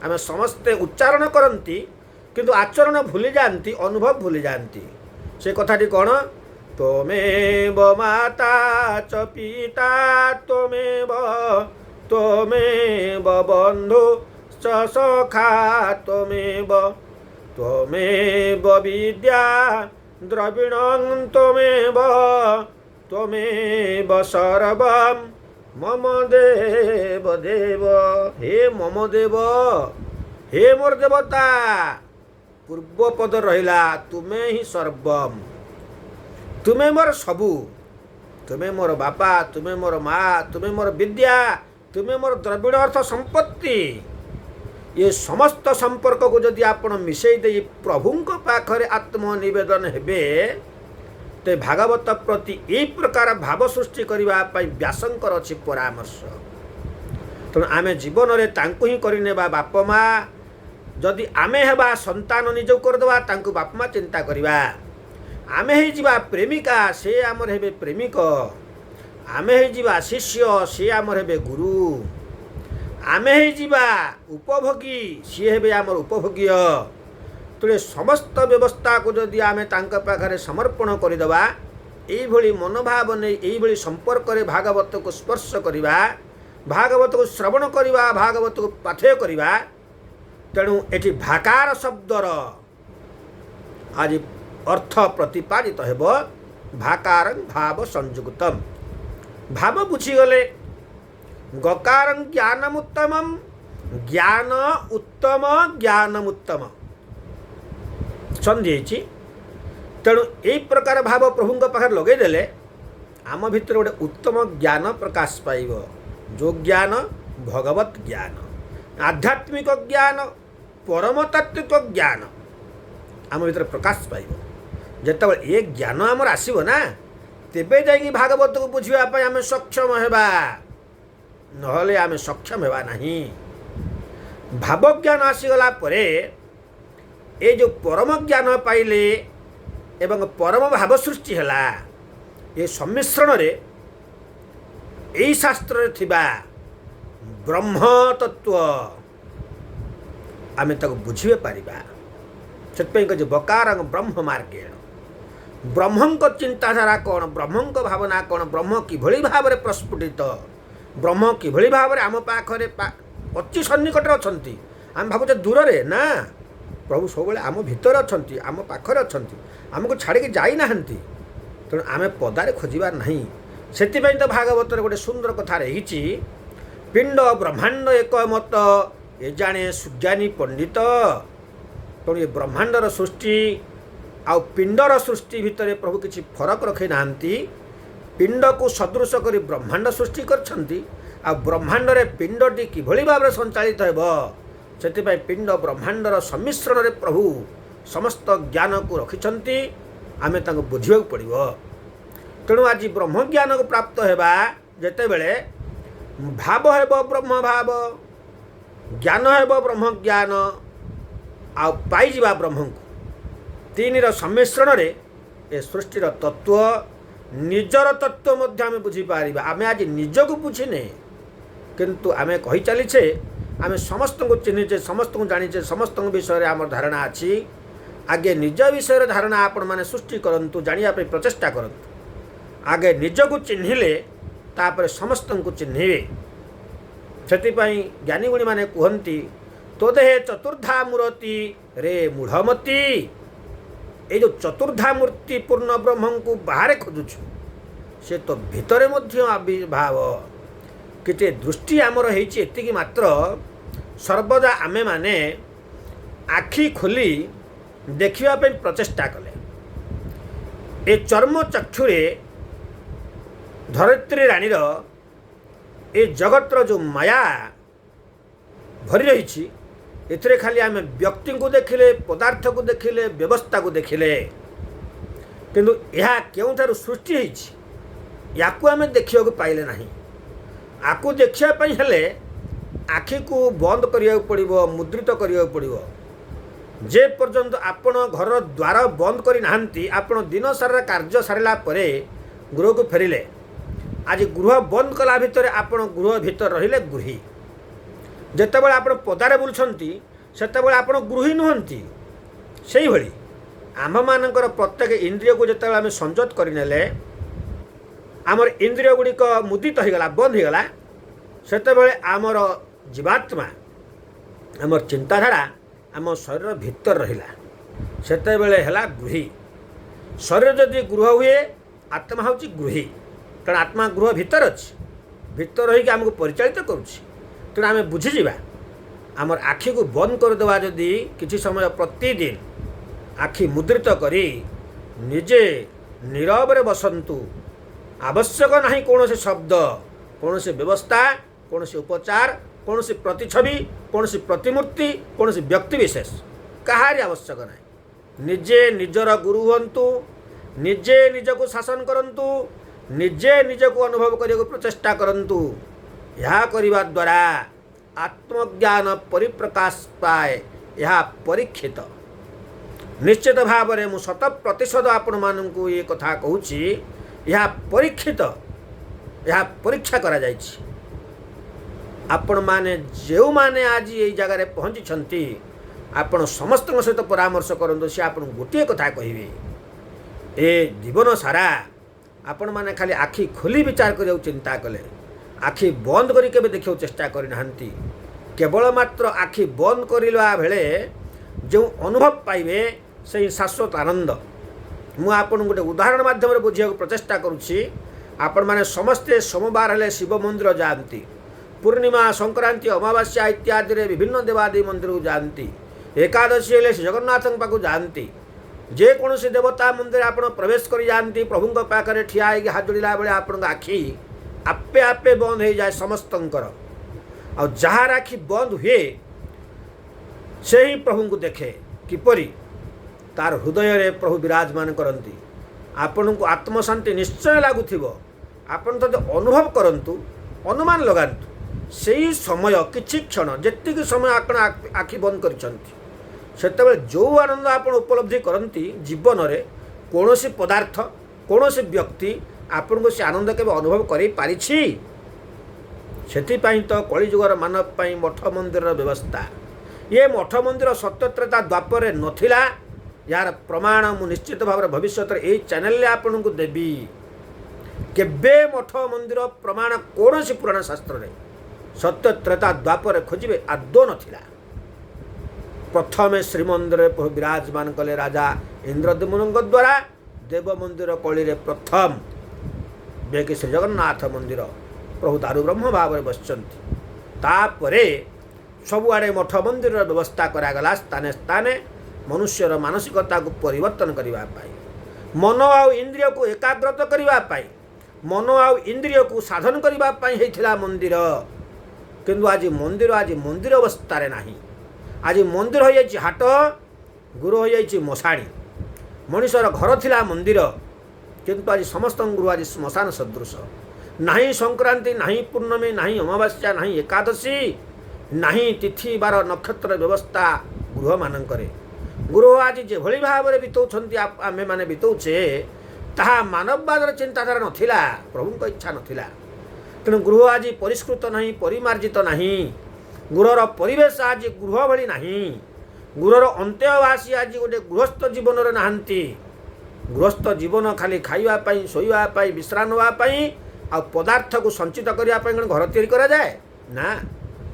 S1: ଆମେ ସମସ୍ତେ ଉଚ୍ଚାରଣ କରନ୍ତି, କିନ୍ତୁ ଆଚରଣ ଭୁଲି ଯାଆନ୍ତି, ଅନୁଭବ ଭୁଲି ଯାଆନ୍ତି। ସେ କଥାଟି କ'ଣ? ତ୍ୱମେବ ମାତା ଚ ପିତା ତ୍ୱମେବ ବନ୍ଧୁ ଚ ସଖା ତ୍ୱମେବ ବିଦ୍ୟା ଦ୍ରବିଣଂ ତ୍ୱମେବ ସର୍ବଂ ମମ ଦେବ ଦେବ। ହେ ମମ ଦେବ, ହେ ମୋର ଦେବତା, ପୂର୍ବ ପଦ ରହିଲା ତୁମେ ହିଁ ସର୍ବମ୍, ତୁମେ ମୋର ସବୁ, ତୁମେ ମୋର ବାପା, ତୁମେ ମୋର ମା, ତୁମେ ମୋର ବିଦ୍ୟା, ତୁମେ ମୋର ଦ୍ରବିଣ ଅର୍ଥ ସମ୍ପତ୍ତି। ଏ ସମସ୍ତ ସମ୍ପର୍କକୁ ଯଦି ଆପଣ ମିଶାଇ ଦେଇ ପ୍ରଭୁଙ୍କ ପାଖରେ ଆତ୍ମନିବେଦନ ହେବେ, ତ ଭାଗବତ ପ୍ରତି ଏହି ପ୍ରକାର ଭାବ ସୃଷ୍ଟି କରିବା ପାଇଁ ବ୍ୟାସଙ୍କର ଅଛି ପରାମର୍ଶ। ତେଣୁ ଆମେ ଜୀବନରେ ତାଙ୍କୁ ହିଁ କରିନେବା ବାପ ମା। ଯଦି ଆମେ ହେବା ସନ୍ତାନ ନିଜକୁ କରିଦେବା, ତାଙ୍କୁ ବାପ ମା ଚିନ୍ତା କରିବା। ଆମେ ହେଇଯିବା ପ୍ରେମିକା, ସେ ଆମର ହେବେ ପ୍ରେମିକ। ଆମେ ହେଇଯିବା ଶିଷ୍ୟ, ସେ ଆମର ହେବେ ଗୁରୁ। ଆମେ ହେଇଯିବା ଉପଭୋଗୀ, ସିଏ ହେବେ ଆମର ଉପଭୋଗ୍ୟ। ତେଣୁ ସମସ୍ତ ବ୍ୟବସ୍ଥାକୁ ଯଦି ଆମେ ତାଙ୍କ ପାଖରେ ସମର୍ପଣ କରିଦେବା, ଏଇଭଳି ମନୋଭାବ ନେଇ, ଏଇଭଳି ସମ୍ପର୍କରେ ଭାଗବତକୁ ସ୍ପର୍ଶ କରିବା, भागवत को श्रवण करवा भागवत को पाठ्य करवा तेणु एटी भाकार शब्दर आज अर्थ प्रतिपादित हेब भाकार भाव संयुक्तम भाव बुझीगले गकार ज्ञानमुत्तम ज्ञान उत्तम ज्ञानमुत्तम संधि तेणु यही प्रकार भाव प्रभु पाखे लगेदेले आम भितर गोटे उत्तम ज्ञान प्रकाश पाइब जो ज्ञान भगवत ज्ञान आध्यात्मिक ज्ञान परमतात्विक ज्ञान आम भीतर प्रकाश पाइब जिते ये ज्ञान आमर आसब ना तेबे जाइए भागवत को बुझापी आम सक्षम हेबा नहले आम सक्षम हेबा नहीं भाव ज्ञान आसीगला परे ये जो परम ज्ञान पाइले एवं परम भाव सृष्टि है ये सम्मिश्रण रे यही शास्त्र थिबा ब्रह्म तत्व आम तक बुझे पारिबा से बकार ब्रह्म मार्गेण ब्रह्म चिंताधारा कौन ब्रह्म भावना कौन ब्रह्म किभली भाव में प्रस्फुटित ब्रह्म किभली भाव में आम पाखरे अति सन्निकट अच्छा आम भावुचे दूर रे ना प्रभु सब आम भितर अच्छा आम पाखरे अच्छा आमको छाड़ी जाई नाहंती तेणु आम पदारे खोजार नहीं से तो भागवत गोटे सुंदर कथा रही पिंड ब्रह्मांड एक मत ये जाने सुज्ञानी पंडित तेणु ये ब्रह्मांडर सृष्टि आउ पिंडर सृष्टि भितर प्रभु किसी फरक रखी ना पिंड को सदृश कर ब्रह्मांड सृष्टि कर ब्रह्मांडरे पिंडटी किभली भाव में संचालित हेब से पिंड ब्रह्मांडर सम्मिश्रण रे प्रभु समस्त ज्ञान को रखिंट आम बुझा पड़ो तेणु आज ब्रह्म ज्ञान को प्राप्त होगा जिते बड़े भाव हेब ब्रह्म भाव ज्ञान हेब ब्रह्म ज्ञान आ पाइबा ब्रह्म को तीन सम्मिश्रण रे ए सृष्टिर तत्व निजर तत्व मध्य आम बुझीपार आम आज निज को बुझीने किंतु आम कही चलीचे आम समस्त को चिन्हीचे समस्त को जानीचे समस्त विषय आम धारणा अच्छी आगे निज विषय धारणा आपण मैंने सृष्टि करंतु जानिया पे प्रचेष्टा करंतु आगे निज को चिन्हिले तापर समस्त को चिन्हे से ज्ञानी गुणी माने कहती तो देहे चतुर्धा मूर्ति रे मूढ़मती ये जो चतुर्धा मूर्ति पूर्ण ब्रह्म को बाहर खोजुछु से तो भितरे मध्य आविर्भाव किते दृष्टि आमर होइछि एतिकी मात्र सर्वदा आमे माने आखि खोली देखिवा पे प्रचेष्टा कले ए चर्म चक्षुरे धरित्री रानीर ए जगतर जो माया भरी रही एथिरे खाली आम व्यक्ति को देखिले पदार्थ को देखिले व्यवस्था को देखिले किंतु यह केउठारु सृष्टि होइछि याकू आम देखिया पाइले नहीं आकु देखियापी हेले आखि को बंद करिया पड़िबो मुद्रित करिया पड़िबो जे पर्यंत आपण घर द्वार बंद करी नाहंती आपण दिन सारा कार्य सारा परे गृह को फेरिले आज गृह बंद कला भितर आपण गृह भितर रहिले गृही जेतेबेले आपण पदारे बुलछंती सेतेबेले आपण गृही नुहंती सेही भली आम मानकर प्रत्येक इंद्रिय को जेतेबेले आम संयत करिनेले आमर इंद्रिय गुड़िक मुदित होगला बंद होगला सेतेबेले आमर जीवात्मा आमर चिंताधारा आम शरीर भितर रहिला सेतेबेले हैला गृही शरीर जदि गृह हुए आत्मा होची गृही कारण आत्मा गृह भितर अच्छी भितर रही आमको परिचालित करुच्ची तेणु आम बुझीजा आमर आखि को बंद करदे जदि किसी समय प्रतिदिन आखि मुद्रित करी निजे नीरव रे बसंतु आवश्यक नहीं कौन से शब्द कौन से व्यवस्था कौन से उपचार कौन से प्रतिछवि कौन से प्रतिमूर्ति कौन से व्यक्ति विशेष कहारी आवश्यक नहीं निजे निजर गुरु हंतु निजे निज को शासन करंतु निजे निज को अनुभव करने को प्रचेष्टा करंतु यह करने द्वारा आत्मज्ञान परिप्रकाश पाए यह परीक्षित निश्चित भाव में मु 100% आपण मानू ये कथा कहूँ यह परीक्षित यह परीक्षा करा जायछि आपण माने जो माने आज ये जगह पहुँची आपण समस्त सहित परामर्श करंतु से आपण गोटे कथा कहिबे ए जीवन सारा आपण माने खाली आखि खोली विचार करिया चिंता कले ଆଖି ବନ୍ଦ କରି କେବେ ଦେଖିବାକୁ ଚେଷ୍ଟା କରିନାହାନ୍ତି। କେବଳ ମାତ୍ର ଆଖି ବନ୍ଦ କରିବା ବେଳେ ଯେଉଁ ଅନୁଭବ ପାଇବେ ସେହି ଶାଶ୍ୱତ ଆନନ୍ଦ। ମୁଁ ଆପଣଙ୍କୁ ଗୋଟେ ଉଦାହରଣ ମାଧ୍ୟମରେ ବୁଝିବାକୁ ପ୍ରଚେଷ୍ଟା କରୁଛି। ଆପଣମାନେ ସମସ୍ତେ ସୋମବାର ହେଲେ ଶିବ ମନ୍ଦିର ଯାଆନ୍ତି, ପୂର୍ଣ୍ଣିମା, ସଂକ୍ରାନ୍ତି, ଅମାବାସ୍ୟା ଇତ୍ୟାଦିରେ ବିଭିନ୍ନ ଦେବାଦେବୀ ମନ୍ଦିରକୁ ଯାଆନ୍ତି, ଏକାଦଶୀ ହେଲେ ଶ୍ରୀ ଜଗନ୍ନାଥଙ୍କ ପାଖକୁ ଯାଆନ୍ତି। ଯେକୌଣସି ଦେବତା ମନ୍ଦିର ଆପଣ ପ୍ରବେଶ କରି ଯାଆନ୍ତି, ପ୍ରଭୁଙ୍କ ପାଖରେ ଠିଆ ହେଇକି ହାତ ଯୋଡ଼ିଲା ବେଳେ ଆପଣଙ୍କ ଆଖି ଆପେ ଆପେ ବନ୍ଦ ହେଇଯାଏ ସମସ୍ତଙ୍କର। ଆଉ ଯାହାର ଆଖି ବନ୍ଦ ହୁଏ ସେହି ପ୍ରଭୁଙ୍କୁ ଦେଖେ। କିପରି? ତାର ହୃଦୟରେ ପ୍ରଭୁ ବିରାଜମାନ କରନ୍ତି। ଆପଣଙ୍କୁ ଆତ୍ମଶାନ୍ତି ନିଶ୍ଚୟ ଲାଗୁଥିବ। ଆପଣ ଯଦି ଅନୁଭବ କରନ୍ତୁ, ଅନୁମାନ ଲଗାନ୍ତୁ, ସେହି ସମୟ କିଛି କ୍ଷଣ ଯେତିକି ସମୟ ଆପଣ ଆଖି ବନ୍ଦ କରିଛନ୍ତି, ସେତେବେଳେ ଯେଉଁ ଆନନ୍ଦ ଆପଣ ଉପଲବ୍ଧି କରନ୍ତି ଜୀବନରେ, କୌଣସି ପଦାର୍ଥ, କୌଣସି ବ୍ୟକ୍ତି ଆପଣଙ୍କୁ ସେ ଆନନ୍ଦ କେବେ ଅନୁଭବ କରିପାରିଛି? ସେଥିପାଇଁ ତ କଳିଯୁଗର ମାନବ ପାଇଁ ମଠ ମନ୍ଦିରର ବ୍ୟବସ୍ଥା। ଏ ମଠ ମନ୍ଦିର ସତ୍ୟତ୍ରେତା ଦ୍ୱାପରରେ ନଥିଲା। ଏହାର ପ୍ରମାଣ ମୁଁ ନିଶ୍ଚିତ ଭାବରେ ଭବିଷ୍ୟତରେ ଏହି ଚ୍ୟାନେଲରେ ଆପଣଙ୍କୁ ଦେବି। କେବେ ମଠ ମନ୍ଦିର ପ୍ରମାଣ କୌଣସି ପୁରାଣ ଶାସ୍ତ୍ରରେ ସତ୍ୟତ୍ରେତା ଦ୍ୱାପରରେ ଖୋଜିବେ ଆଦୌ ନଥିଲା। ପ୍ରଥମେ ଶ୍ରୀମନ୍ଦିରରେ ପ୍ରଭୁ ବିରାଜମାନ କଲେ ରାଜା ଇନ୍ଦ୍ରଦ୍ୟୁମ୍ନଙ୍କ ଦ୍ୱାରା। ଦେବ ମନ୍ଦିର କଳିରେ ପ୍ରଥମ ଯିଏକି ଶ୍ରୀ ଜଗନ୍ନାଥ ମନ୍ଦିର, ପ୍ରଭୁ ଦାରୁ ବ୍ରହ୍ମ ଭାବରେ ବସିଛନ୍ତି। ତାପରେ ସବୁଆଡ଼େ ମଠ ମନ୍ଦିରର ବ୍ୟବସ୍ଥା କରାଗଲା। ସ୍ଥାନେ ସ୍ଥାନେ ମନୁଷ୍ୟର ମାନସିକତାକୁ ପରିବର୍ତ୍ତନ କରିବା ପାଇଁ, ମନ ଆଉ ଇନ୍ଦ୍ରିୟକୁ ଏକାଗ୍ରତ କରିବା ପାଇଁ, ମନ ଆଉ ଇନ୍ଦ୍ରିୟକୁ ସାଧନ କରିବା ପାଇଁ ହେଇଥିଲା ମନ୍ଦିର। କିନ୍ତୁ ଆଜି ମନ୍ଦିର ଅବସ୍ଥାରେ ନାହିଁ। ଆଜି ମନ୍ଦିର ହୋଇଯାଇଛି ହାଟ, ଗୃହ ହୋଇଯାଇଛି ମଶାଣି। ମଣିଷର ଘର ଥିଲା ମନ୍ଦିର, କିନ୍ତୁ ଆଜି ସମସ୍ତଙ୍କ ଗୃହ ଆଜି ଶ୍ମଶାନ ସଦୃଶ। ନାହିଁ ସଂକ୍ରାନ୍ତି, ନାହିଁ ପୂର୍ଣ୍ଣମୀ, ନାହିଁ ଅମାବାସ୍ୟା, ନାହିଁ ଏକାଦଶୀ, ନାହିଁ ତିଥି ବାର ନକ୍ଷତ୍ର ବ୍ୟବସ୍ଥା ଗୃହମାନଙ୍କରେ। ଗୃହ ଆଜି ଯେଭଳି ଭାବରେ ବିତଉଛନ୍ତି ଆମେମାନେ ବିତଉଛେ, ତାହା ମାନବବାଦର ଚିନ୍ତାଧାରା ନଥିଲା, ପ୍ରଭୁଙ୍କ ଇଚ୍ଛା ନଥିଲା। ତେଣୁ ଗୃହ ଆଜି ପରିଷ୍କୃତ ନାହିଁ, ପରିମାର୍ଜିତ ନାହିଁ। ଗୃହର ପରିବେଶ ଆଜି ଗୃହ ଭଳି ନାହିଁ। ଗୃହର ଅନ୍ତେବାସୀ ଆଜି ଗୋଟେ ଗୃହସ୍ଥ ଜୀବନରେ ନାହାନ୍ତି। ଗୃହସ୍ଥ ଜୀବନ ଖାଲି ଖାଇବା ପାଇଁ, ଶୋଇବା ପାଇଁ, ବିଶ୍ରାମ ନେବା ପାଇଁ ଆଉ ପଦାର୍ଥକୁ ସଞ୍ଚିତ କରିବା ପାଇଁ କ'ଣ ଘର ତିଆରି କରାଯାଏ? ନା,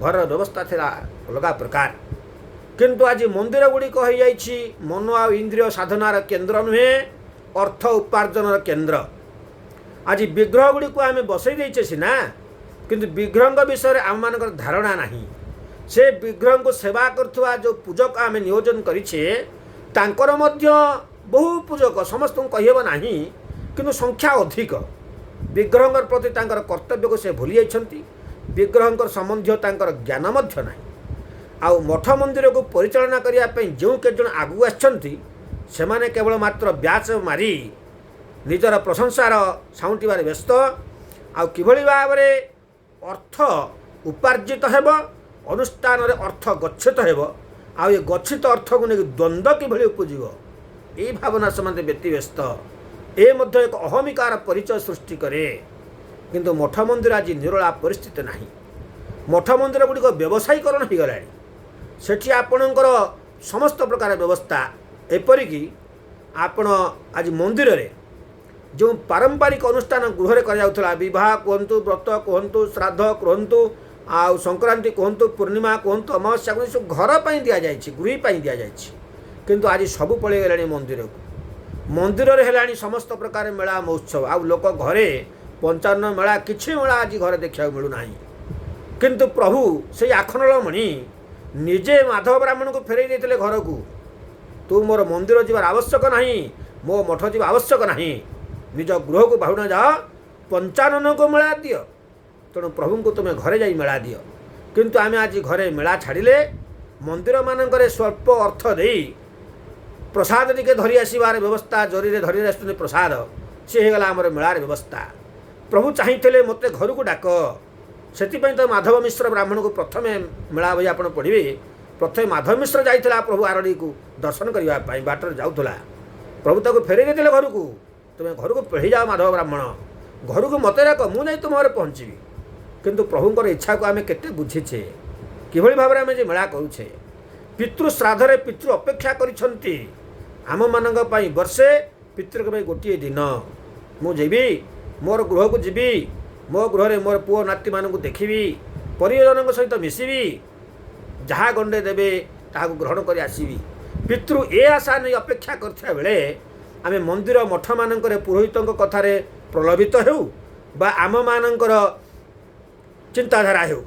S1: ଘରର ବ୍ୟବସ୍ଥା ଥିଲା ଅଲଗା ପ୍ରକାର। କିନ୍ତୁ ଆଜି ମନ୍ଦିର ଗୁଡ଼ିକ ହୋଇଯାଇଛି ମନ ଆଉ ଇନ୍ଦ୍ରିୟ ସାଧନାର କେନ୍ଦ୍ର ନୁହେଁ, ଅର୍ଥ ଉପାର୍ଜନର କେନ୍ଦ୍ର। ଆଜି ବିଗ୍ରହ ଗୁଡ଼ିକୁ ଆମେ ବସେଇ ଦେଇଛେ ସିନା, କିନ୍ତୁ ବିଗ୍ରହଙ୍କ ବିଷୟରେ ଆମମାନଙ୍କର ଧାରଣା ନାହିଁ। ସେ ବିଗ୍ରହଙ୍କୁ ସେବା କରୁଥିବା ଯେଉଁ ପୂଜକ ଆମେ ନିୟୋଜନ କରିଛେ, ତାଙ୍କର ମଧ୍ୟ ବହୁ ପୂଜକ, ସମସ୍ତଙ୍କୁ କହିହେବ ନାହିଁ, କିନ୍ତୁ ସଂଖ୍ୟା ଅଧିକ। ବିଗ୍ରହଙ୍କର ପ୍ରତି ତାଙ୍କର କର୍ତ୍ତବ୍ୟକୁ ସେ ଭୁଲି ଯାଇଛନ୍ତି। ବିଗ୍ରହଙ୍କର ସମ୍ବନ୍ଧୀୟ ତାଙ୍କର ଜ୍ଞାନ ମଧ୍ୟ ନାହିଁ। ଆଉ ମଠ ମନ୍ଦିରକୁ ପରିଚାଳନା କରିବା ପାଇଁ ଯେଉଁ କେତେଜଣ ଆଗକୁ ଆସିଛନ୍ତି, ସେମାନେ କେବଳ ମାତ୍ର ବ୍ୟାଚ ମାରି ନିଜର ପ୍ରଶଂସାର ସାଉଁଟିବାରେ ବ୍ୟସ୍ତ। ଆଉ କିଭଳି ଭାବରେ ଅର୍ଥ ଉପାର୍ଜିତ ହେବ, ଅନୁଷ୍ଠାନରେ ଅର୍ଥ ଗଚ୍ଛିତ ହେବ, ଆଉ ଏ ଗଚ୍ଛିତ ଅର୍ଥକୁ ନେଇକି ଦ୍ୱନ୍ଦ୍ୱ କିଭଳି ଉପୁଜିବ, ଏହି ଭାବନା ସେମାନେ ବ୍ୟତିବ୍ୟସ୍ତ। ଏ ମଧ୍ୟ ଏକ ଅହମିକାର ପରିଚୟ ସୃଷ୍ଟି କରେ। କିନ୍ତୁ ମଠ ମନ୍ଦିର ଆଜି ନିରୋଳା ପରିସ୍ଥିତି ନାହିଁ। ମଠ ମନ୍ଦିର ଗୁଡ଼ିକ ବ୍ୟବସାୟୀକରଣ ହୋଇଗଲାଣି। ସେଠି ଆପଣଙ୍କର ସମସ୍ତ ପ୍ରକାର ବ୍ୟବସ୍ଥା, ଏପରିକି ଆପଣ ଆଜି ମନ୍ଦିରରେ ଯେଉଁ ପାରମ୍ପରିକ ଅନୁଷ୍ଠାନ ଗୃହରେ କରାଯାଉଥିଲା, ବିବାହ କୁହନ୍ତୁ, ବ୍ରତ କୁହନ୍ତୁ, ଶ୍ରାଦ୍ଧ କୁହନ୍ତୁ, ଆଉ ସଂକ୍ରାନ୍ତି କୁହନ୍ତୁ, ପୂର୍ଣ୍ଣିମା କୁହନ୍ତୁ, ଅମାବାସ୍ୟା କୁହନ୍ତୁ, ସବୁ ଘର ପାଇଁ ଦିଆଯାଇଛି, ଗୃହୀ ପାଇଁ ଦିଆଯାଇଛି। କିନ୍ତୁ ଆଜି ସବୁ ପଳେଇଗଲାଣି ମନ୍ଦିରକୁ। ମନ୍ଦିରରେ ହେଲାଣି ସମସ୍ତ ପ୍ରକାର ମେଳା ମହୋତ୍ସବ। ଆଉ ଲୋକ ଘରେ 55 ମେଳା, କିଛି ମେଳା ଆଜି ଘରେ ଦେଖିବାକୁ ମିଳୁନାହିଁ। କିନ୍ତୁ ପ୍ରଭୁ ସେଇ ଆଖଣ୍ଡଳମଣି ନିଜେ ମାଧବ ବ୍ରାହ୍ମଣଙ୍କୁ ଫେରାଇ ଦେଇଥିଲେ ଘରକୁ। ତୁ ମୋର ମନ୍ଦିର ଯିବାର ଆବଶ୍ୟକ ନାହିଁ, ମୋ ମଠ ଯିବା ଆବଶ୍ୟକ ନାହିଁ, ନିଜ ଗୃହକୁ ବାହୁନା ଯାଅ, 55କୁ ମେଳା ଦିଅ। ତେଣୁ ପ୍ରଭୁଙ୍କୁ ତୁମେ ଘରେ ଯାଇ ମେଳା ଦିଅ। କିନ୍ତୁ ଆମେ ଆଜି ଘରେ ମେଳା ଛାଡ଼ିଲେ, ମନ୍ଦିରମାନଙ୍କରେ ସ୍ୱଳ୍ପ ଅର୍ଥ ଦେଇ ପ୍ରସାଦ ଟିକେ ଧରି ଆସିବାର ବ୍ୟବସ୍ଥା, ଜରିରେ ଧରି ଆସୁଛନ୍ତି ପ୍ରସାଦ, ସେ ହେଇଗଲା ଆମର ମେଳାର ବ୍ୟବସ୍ଥା। ପ୍ରଭୁ ଚାହିଁଥିଲେ ମୋତେ ଘରକୁ ଡାକ। ସେଥିପାଇଁ ତ ମାଧବ ମିଶ୍ର ବ୍ରାହ୍ମଣକୁ ପ୍ରଥମେ ମେଳା ବହି ଆପଣ ପଢ଼ିବେ। ପ୍ରଥମେ ମାଧବ ମିଶ୍ର ଯାଇଥିଲା ପ୍ରଭୁ ଆରଡ଼ିକୁ ଦର୍ଶନ କରିବା ପାଇଁ, ବାଟରେ ଯାଉଥିଲା। ପ୍ରଭୁ ତାକୁ ଫେରାଇ ଦେଇଥିଲେ ଘରକୁ। ତୁମେ ଘରକୁ ପଢ଼ିଯାଅ ମାଧବ ବ୍ରାହ୍ମଣ, ଘରକୁ ମୋତେ ଡାକ, ମୁଁ ଯାଇ ତୁମ ଘରେ ପହଞ୍ଚିବି। କିନ୍ତୁ ପ୍ରଭୁଙ୍କର ଇଚ୍ଛାକୁ ଆମେ କେତେ ବୁଝିଛେ? କିଭଳି ଭାବରେ ଆମେ ଯେ ମେଳା କରୁଛେ? ପିତୃ ଶ୍ରାଦ୍ଧରେ ପିତୃ ଅପେକ୍ଷା କରିଛନ୍ତି ଆମମାନଙ୍କ ପାଇଁ ବର୍ଷେ, ପିତୃଙ୍କ ପାଇଁ ଗୋଟିଏ ଦିନ। ମୁଁ ଯିବି, ମୋର ଗୃହକୁ ଯିବି, ମୋ ଗୃହରେ ମୋର ପୁଅ ନାତିମାନଙ୍କୁ ଦେଖିବି, ପରିଜନଙ୍କ ସହିତ ମିଶିବି, ଯାହା ଗଣ୍ଡେ ଦେବେ ତାହାକୁ ଗ୍ରହଣ କରି ଆସିବି। ପିତୃ ଏ ଆଶା ନେଇ ଅପେକ୍ଷା କରିଥିବା ବେଳେ ଆମେ ମନ୍ଦିର ମଠମାନଙ୍କରେ ପୁରୋହିତଙ୍କ କଥାରେ ପ୍ରଲୋଭିତ ହେଉ ବା ଆମମାନଙ୍କର ଚିନ୍ତାଧାରା ହେଉ,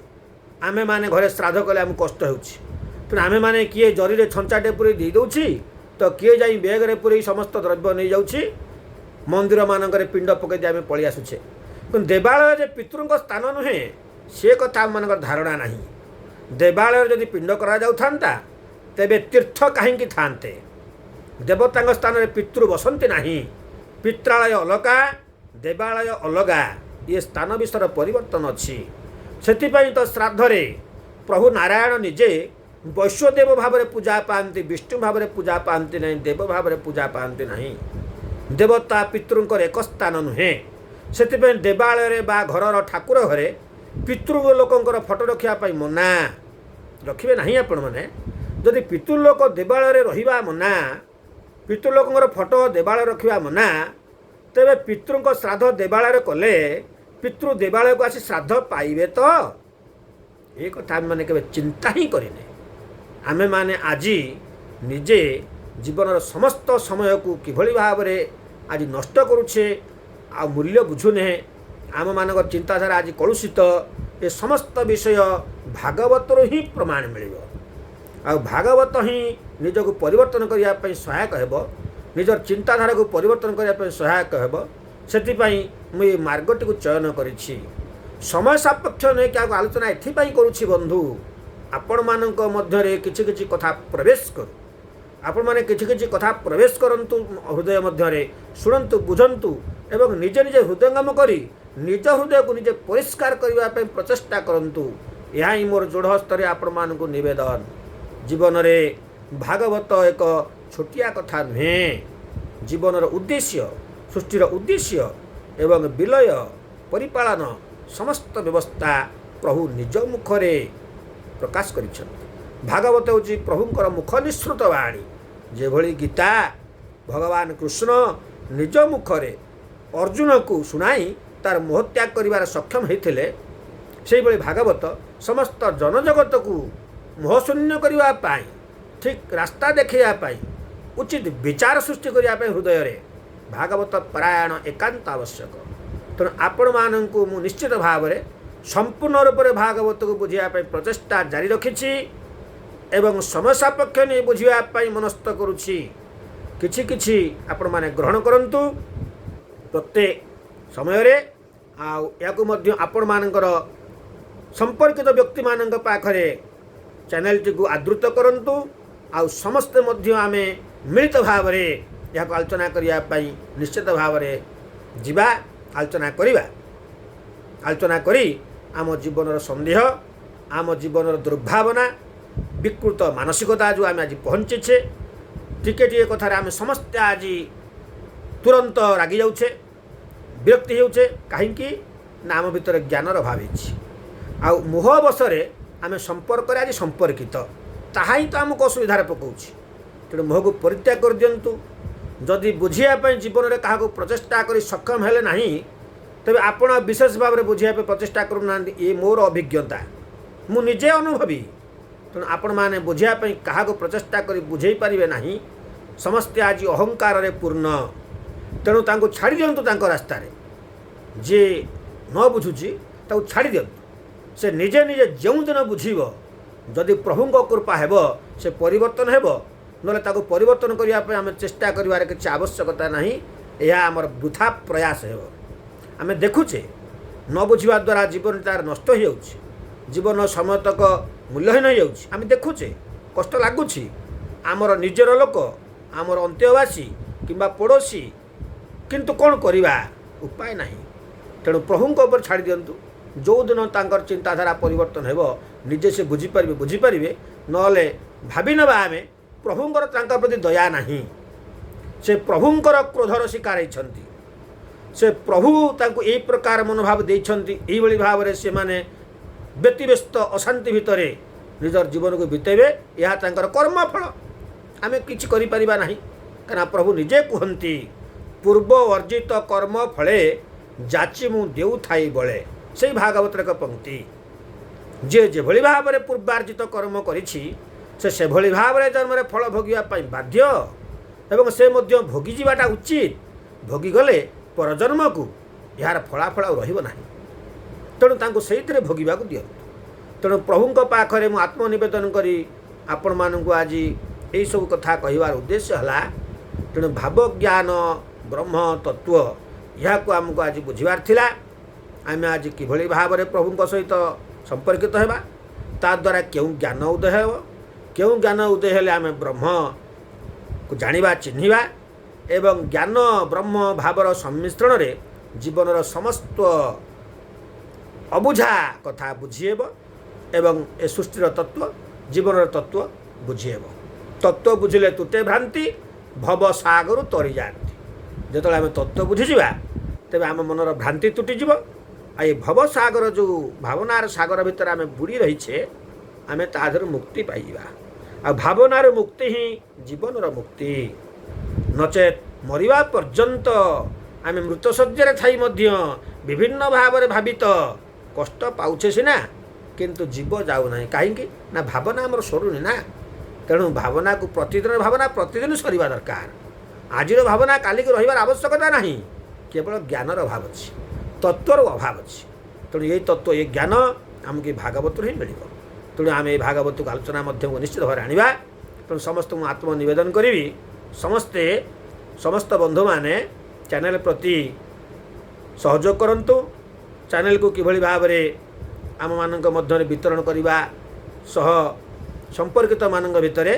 S1: ଆମେମାନେ ଘରେ ଶ୍ରାଦ୍ଧ କଲେ ଆମକୁ କଷ୍ଟ ହେଉଛି, ତେଣୁ ଆମେମାନେ କିଏ ଜରିରେ ଛଞ୍ଚାଟେ ପୁରେଇ ଦେଇଦେଉଛି ତ କିଏ ଯାଇ ବ୍ୟାଗରେ ପୁରେଇ ସମସ୍ତ ଦ୍ରବ୍ୟ ନେଇଯାଉଛି, ମନ୍ଦିରମାନଙ୍କରେ ପିଣ୍ଡ ପକାଇ ଦେଇ ଆମେ ପଳେଇ ଆସୁଛେ। କିନ୍ତୁ ଦେବାଳୟ ଯେ ପିତୃଙ୍କ ସ୍ଥାନ ନୁହେଁ ସେ କଥା ଆମମାନଙ୍କର ଧାରଣା ନାହିଁ। ଦେବାଳୟରେ ଯଦି ପିଣ୍ଡ କରାଯାଉଥାନ୍ତା ତେବେ ତୀର୍ଥ କାହିଁକି ଥାନ୍ତେ? ଦେବତାଙ୍କ ସ୍ଥାନରେ ପିତୃ ବସନ୍ତି ନାହିଁ। ପିତ୍ରାଳୟ ଅଲଗା, ଦେବାଳୟ ଅଲଗା, ଇଏ ସ୍ଥାନ ବିଷୟରେ ପରିବର୍ତ୍ତନ ଅଛି। ସେଥିପାଇଁ ତ ଶ୍ରାଦ୍ଧରେ ପ୍ରଭୁ ନାରାୟଣ ନିଜେ ବୈଶ୍ୱଦେବ ଭାବରେ ପୂଜା ପାଆନ୍ତି, ବିଷ୍ଣୁ ଭାବରେ ପୂଜା ପାଆନ୍ତି ନାହିଁ, ଦେବ ଭାବରେ ପୂଜା ପାଆନ୍ତି ନାହିଁ। ଦେବତା ପିତୃଙ୍କର ଏକ ସ୍ଥାନ ନୁହେଁ। ସେଥିପାଇଁ ଦେବାଳୟରେ ବା ଘରର ଠାକୁର ଘରେ ପିତୃ ଲୋକଙ୍କର ଫଟୋ ରଖିବା ପାଇଁ ମନା। ରଖିବେ ନାହିଁ ଆପଣମାନେ। ଯଦି ପିତୃଲୋକ ଦେବାଳୟରେ ରହିବା ମନା, ପିତୃଲୋକଙ୍କର ଫଟୋ ଦେବାଳୟରେ ରଖିବା ମନା, ତେବେ ପିତୃଙ୍କ ଶ୍ରାଦ୍ଧ ଦେବାଳୟରେ କଲେ ପିତୃ ଦେବାଳୟକୁ ଆସି ଶ୍ରାଦ୍ଧ ପାଇବେ ତ? ଏ କଥା ଆମେମାନେ କେବେ ଚିନ୍ତା ହିଁ କରିନେ। ଆମେମାନେ ଆଜି ନିଜେ ଜୀବନର ସମସ୍ତ ସମୟକୁ କିଭଳି ଭାବରେ ଆଜି ନଷ୍ଟ କରୁଛେ ଆଉ ମୂଲ୍ୟ ବୁଝୁନେ। ଆମମାନଙ୍କର ଚିନ୍ତାଧାରା ଆଜି କଳୁଷିତ। ଏ ସମସ୍ତ ବିଷୟ ଭାଗବତରୁ ହିଁ ପ୍ରମାଣ ମିଳିବ। ଆଉ ଭାଗବତ ହିଁ ନିଜକୁ ପରିବର୍ତ୍ତନ କରିବା ପାଇଁ ସହାୟକ ହେବ, ନିଜର ଚିନ୍ତାଧାରାକୁ ପରିବର୍ତ୍ତନ କରିବା ପାଇଁ ସହାୟକ ହେବ। ସେଥିପାଇଁ ମୁଁ ଏ ମାର୍ଗଟିକୁ ଚୟନ କରିଛି। ସମୟ ସାପେକ୍ଷ ନେଇକି ଆଗ ଆଲୋଚନା ଏଥିପାଇଁ କରୁଛି ବନ୍ଧୁ, ଆପଣମାନଙ୍କ ମଧ୍ୟରେ କିଛି କିଛି କଥା ପ୍ରବେଶ କରୁ। ଆପଣମାନେ କିଛି କିଛି କଥା ପ୍ରବେଶ କରନ୍ତୁ ହୃଦୟ ମଧ୍ୟରେ, ଶୁଣନ୍ତୁ, ବୁଝନ୍ତୁ ଏବଂ ନିଜେ ନିଜେ ହୃଦୟଙ୍ଗମ କରି ନିଜ ହୃଦୟକୁ ନିଜେ ପରିଷ୍କାର କରିବା ପାଇଁ ପ୍ରଚେଷ୍ଟା କରନ୍ତୁ। ଏହା ହିଁ ମୋର ଦୃଢ଼ ହସ୍ତରେ ଆପଣମାନଙ୍କୁ ନିବେଦନ। ଜୀବନରେ ଭାଗବତ ଏକ ଛୋଟିଆ କଥା ନୁହେଁ। ଜୀବନର ଉଦ୍ଦେଶ୍ୟ, ସୃଷ୍ଟିର ଉଦ୍ଦେଶ୍ୟ ଏବଂ ବିଲୟ ପରିପାଳନ ସମସ୍ତ ବ୍ୟବସ୍ଥା ପ୍ରଭୁ ନିଜ ମୁଖରେ ପ୍ରକାଶ କରିଛନ୍ତି। ଭାଗବତ ହେଉଛି ପ୍ରଭୁଙ୍କର ମୁଖ ନିଃସୃତ ବାଣୀ। ଯେଭଳି ଗୀତା ଭଗବାନ କୃଷ୍ଣ ନିଜ ମୁଖରେ ଅର୍ଜୁନକୁ ଶୁଣାଇ ତାର ମୋହତ୍ୟାଗ କରିବାର ସକ୍ଷମ ହୋଇଥିଲେ, ସେହିଭଳି ଭାଗବତ ସମସ୍ତ ଜନଜଗତକୁ ମୋହଶୂନ୍ୟ କରିବା ପାଇଁ, ଠିକ୍ ରାସ୍ତା ଦେଖାଇବା ପାଇଁ, ଉଚିତ ବିଚାର ସୃଷ୍ଟି କରିବା ପାଇଁ ହୃଦୟରେ ଭାଗବତ ପାରାୟଣ ଏକାନ୍ତ ଆବଶ୍ୟକ। ତେଣୁ ଆପଣମାନଙ୍କୁ ମୁଁ ନିଶ୍ଚିତ ଭାବରେ ସମ୍ପୂର୍ଣ୍ଣ ରୂପରେ ଭାଗବତକୁ ବୁଝିବା ପାଇଁ ପ୍ରଚେଷ୍ଟା ଜାରି ରଖିଛି ଏବଂ ସମୟ ସାପେକ୍ଷ ନେଇ ବୁଝିବା ପାଇଁ ମନସ୍ଥ କରୁଛି। କିଛି କିଛି ଆପଣମାନେ ଗ୍ରହଣ କରନ୍ତୁ ପ୍ରତ୍ୟେକ ସମୟରେ। ଆଉ ଏହାକୁ ମଧ୍ୟ ଆପଣମାନଙ୍କର ସମ୍ପର୍କିତ ବ୍ୟକ୍ତିମାନଙ୍କ ପାଖରେ ଚ୍ୟାନେଲଟିକୁ ଆଦୃତ କରନ୍ତୁ। ଆଉ ସମସ୍ତେ ମଧ୍ୟ ଆମେ ମିଳିତ ଭାବରେ ଏହାକୁ ଆଲୋଚନା କରିବା ପାଇଁ ନିଶ୍ଚିତ ଭାବରେ ଯିବା, ଆଲୋଚନା କରିବା। ଆଲୋଚନା କରି ଆମ ଜୀବନର ସନ୍ଦେହ, ଆମ ଜୀବନର ଦୁର୍ଭାବନା, ବିକୃତ ମାନସିକତା ଯେଉଁ ଆମେ ଆଜି ପହଞ୍ଚିଛେ, ଟିକେ ଟିକେ କଥାରେ ଆମେ ସମସ୍ତେ ଆଜି ତୁରନ୍ତ ରାଗି ଯାଉଛେ, ବିରକ୍ତି ହେଉଛେ। କାହିଁକି ନା ଆମ ଭିତରେ ଜ୍ଞାନର ଅଭାବ ହେଇଛି। ଆଉ ମୋହ ବଶରେ ଆମେ ସମ୍ପର୍କରେ ଆଜି ସମ୍ପର୍କିତ, ତାହା ହିଁ ତ ଆମକୁ ଅସୁବିଧାରେ ପକାଉଛି। ତେଣୁ ମୋହକୁ ପରିତ୍ୟାଗ କରିଦିଅନ୍ତୁ। ଯଦି ବୁଝିବା ପାଇଁ ଜୀବନରେ କାହାକୁ ପ୍ରଚେଷ୍ଟା କରି ସକ୍ଷମ ହେଲେ ନାହିଁ, ତେବେ ଆପଣ ବିଶେଷ ଭାବରେ ବୁଝିବା ପାଇଁ ପ୍ରଚେଷ୍ଟା କରୁନାହାନ୍ତି। ଏ ମୋର ଅଭିଜ୍ଞତା, ମୁଁ ନିଜେ ଅନୁଭବୀ। ତେଣୁ ଆପଣମାନେ ବୁଝିବା ପାଇଁ କାହାକୁ ପ୍ରଚେଷ୍ଟା କରି ବୁଝେଇ ପାରିବେ ନାହିଁ। ସମସ୍ତେ ଆଜି ଅହଙ୍କାରରେ ପୂର୍ଣ୍ଣ। ତେଣୁ ତାଙ୍କୁ ଛାଡ଼ି ଦିଅନ୍ତୁ ତାଙ୍କ ରାସ୍ତାରେ। ଯିଏ ନ ବୁଝୁଛି ତାକୁ ଛାଡ଼ି ଦିଅନ୍ତୁ। ସେ ନିଜେ ନିଜେ ଯେଉଁଦିନ ବୁଝିବ, ଯଦି ପ୍ରଭୁଙ୍କ କୃପା ହେବ ସେ ପରିବର୍ତ୍ତନ ହେବ, ନହେଲେ ତାକୁ ପରିବର୍ତ୍ତନ କରିବା ପାଇଁ ଆମେ ଚେଷ୍ଟା କରିବାର କିଛି ଆବଶ୍ୟକତା ନାହିଁ। ଏହା ଆମର ବୃଥା ପ୍ରୟାସ ହେବ। ଆମେ ଦେଖୁଛେ ନ ବୁଝିବା ଦ୍ୱାରା ଜୀବନ ତାର ନଷ୍ଟ ହୋଇଯାଉଛି, ଜୀବନ ସମୟତକ ମୂଲ୍ୟହୀନ ହୋଇଯାଉଛି। ଆମେ ଦେଖୁଛେ, କଷ୍ଟ ଲାଗୁଛି। ଆମର ନିଜର ଲୋକ, ଆମର ଅନ୍ତେବାସୀ କିମ୍ବା ପଡ଼ୋଶୀ, କିନ୍ତୁ କ'ଣ କରିବା, ଉପାୟ ନାହିଁ। ତେଣୁ ପ୍ରଭୁଙ୍କ ଉପରେ ଛାଡ଼ି ଦିଅନ୍ତୁ। ଯେଉଁଦିନ ତାଙ୍କର ଚିନ୍ତାଧାରା ପରିବର୍ତ୍ତନ ହେବ, ନିଜେ ସେ ବୁଝିପାରିବେ। ନହେଲେ ଭାବି ନେବା ଆମେ ପ୍ରଭୁଙ୍କର ତାଙ୍କ ପ୍ରତି ଦୟା ନାହିଁ। ସେ ପ୍ରଭୁଙ୍କର କ୍ରୋଧର ଶିକାର ହେଇଛନ୍ତି। ସେ ପ୍ରଭୁ ତାଙ୍କୁ ଏହି ପ୍ରକାର ମନୋଭାବ ଦେଇଛନ୍ତି। ଏହିଭଳି ଭାବରେ ସେମାନେ ବ୍ୟତିବ୍ୟସ୍ତ ଅଶାନ୍ତି ଭିତରେ ନିଜର ଜୀବନକୁ ବିତେଇବେ। ଏହା ତାଙ୍କର କର୍ମଫଳ। ଆମେ କିଛି କରିପାରିବା ନାହିଁ। କାରଣ ପ୍ରଭୁ ନିଜେ କୁହନ୍ତି, ପୂର୍ବ ଅର୍ଜିତ କର୍ମ ଫଳେ ଯାଚି ମୁଁ ଦେଉଥାଇ ବଳେ। ସେଇ ଭାଗବତର ଏକ ପଙ୍କ୍ତି, ଯିଏ ଯେଭଳି ଭାବରେ ପୂର୍ବାର୍ଜିତ କର୍ମ କରିଛି ସେ ସେଭଳି ଭାବରେ ଜନ୍ମରେ ଫଳ ଭୋଗିବା ପାଇଁ ବାଧ୍ୟ ଏବଂ ସେ ମଧ୍ୟ ଭୋଗିଯିବାଟା ଉଚିତ। ଭୋଗିଗଲେ ପରଜନ୍ମକୁ ଏହାର ଫଳାଫଳ ଆଉ ରହିବ ନାହିଁ। ତେଣୁ ତାଙ୍କୁ ସେଇଥିରେ ଭୋଗିବାକୁ ଦିଅନ୍ତୁ। ତେଣୁ ପ୍ରଭୁଙ୍କ ପାଖରେ ମୁଁ ଆତ୍ମନିବେଦନ କରି ଆପଣମାନଙ୍କୁ ଆଜି ଏହିସବୁ କଥା କହିବାର ଉଦ୍ଦେଶ୍ୟ ହେଲା, ତେଣୁ ଭାବଜ୍ଞାନ ବ୍ରହ୍ମ ତତ୍ତ୍ୱ ଏହାକୁ ଆମକୁ ଆଜି ବୁଝିବାର ଥିଲା। ଆମେ ଆଜି କିଭଳି ଭାବରେ ପ୍ରଭୁଙ୍କ ସହିତ ସମ୍ପର୍କିତ ହେବା, ତାଦ୍ୱାରା କେଉଁ ଜ୍ଞାନ ଉଦୟ ହେବ, କେଉଁ ଜ୍ଞାନ ଉଦୟ ହେଲେ ଆମେ ବ୍ରହ୍ମକୁ ଜାଣିବା ଚିହ୍ନିବା ଏବଂ ଜ୍ଞାନ ବ୍ରହ୍ମ ଭାବର ସମ୍ମିଶ୍ରଣରେ ଜୀବନର ସମସ୍ତ ଅବୁଝା କଥା ବୁଝିହେବ ଏବଂ ଏ ସୃଷ୍ଟିର ତତ୍ତ୍ୱ ଜୀବନର ତତ୍ତ୍ୱ ବୁଝିହେବ। ତତ୍ତ୍ୱ ବୁଝିଲେ ତୁଟେ ଭ୍ରାନ୍ତି ଭବ ସାଗରୁ ତରି ଯାଆନ୍ତି। ଯେତେବେଳେ ଆମେ ତତ୍ତ୍ୱ ବୁଝିଯିବା ତେବେ ଆମ ମନର ଭ୍ରାନ୍ତି ତୁଟିଯିବ। ଆଉ ଏ ଭବସାଗର ଯେଉଁ ଭାବନାର ସାଗର ଭିତରେ ଆମେ ବୁଡ଼ି ରହିଛେ ଆମେ ତା ଦେହରୁ ମୁକ୍ତି ପାଇଯିବା। ଆଉ ଭାବନାର ମୁକ୍ତି ହିଁ ଜୀବନର ମୁକ୍ତି। ନଚେତ୍ ମରିବା ପର୍ଯ୍ୟନ୍ତ ଆମେ ମୃତଶଯ୍ୟାରେ ଥାଇ ମଧ୍ୟ ବିଭିନ୍ନ ଭାବରେ ଭାବିତ କଷ୍ଟ ପାଉଛେ ସିନା, କିନ୍ତୁ ଜୀବ ଯାଉନାହିଁ। କାହିଁକି ନା ଭାବନା ଆମର ସରୁନି ନା। ତେଣୁ ଭାବନାକୁ ପ୍ରତିଦିନର ଭାବନା ପ୍ରତିଦିନ ସରିବା ଦରକାର। ଆଜିର ଭାବନା କାଲିକି ରହିବାର ଆବଶ୍ୟକତା ନାହିଁ। କେବଳ ଜ୍ଞାନର ଅଭାବ ଅଛି, ତତ୍ତ୍ୱର ଅଭାବ ଅଛି। ତେଣୁ ଏଇ ତତ୍ତ୍ୱ ଏ ଜ୍ଞାନ ଆମକୁ ଭାଗବତରୁ ହିଁ ମିଳିବ। ତେଣୁ ଆମେ এই ଭାଗବତକୁ ଆଲୋଚନା ମଧ୍ୟକୁ ନିଶ୍ଚିତ ଭାବରେ ଆଣିବା। ତେଣୁ ସମସ୍ତଙ୍କୁ ଆତ୍ମନିବେଦନ କରିବି, ସମସ୍ତ ବନ୍ଧୁମାନେ ଚ୍ୟାନେଲ ପ୍ରତି ସହଯୋଗ କରନ୍ତୁ। ଚ୍ୟାନେଲକୁ କିଭଳି ଭାବରେ ଆମମାନଙ୍କ ମଧ୍ୟରେ ବିତରଣ କରିବା ସହ ସମ୍ପର୍କିତମାନଙ୍କ ଭିତରେ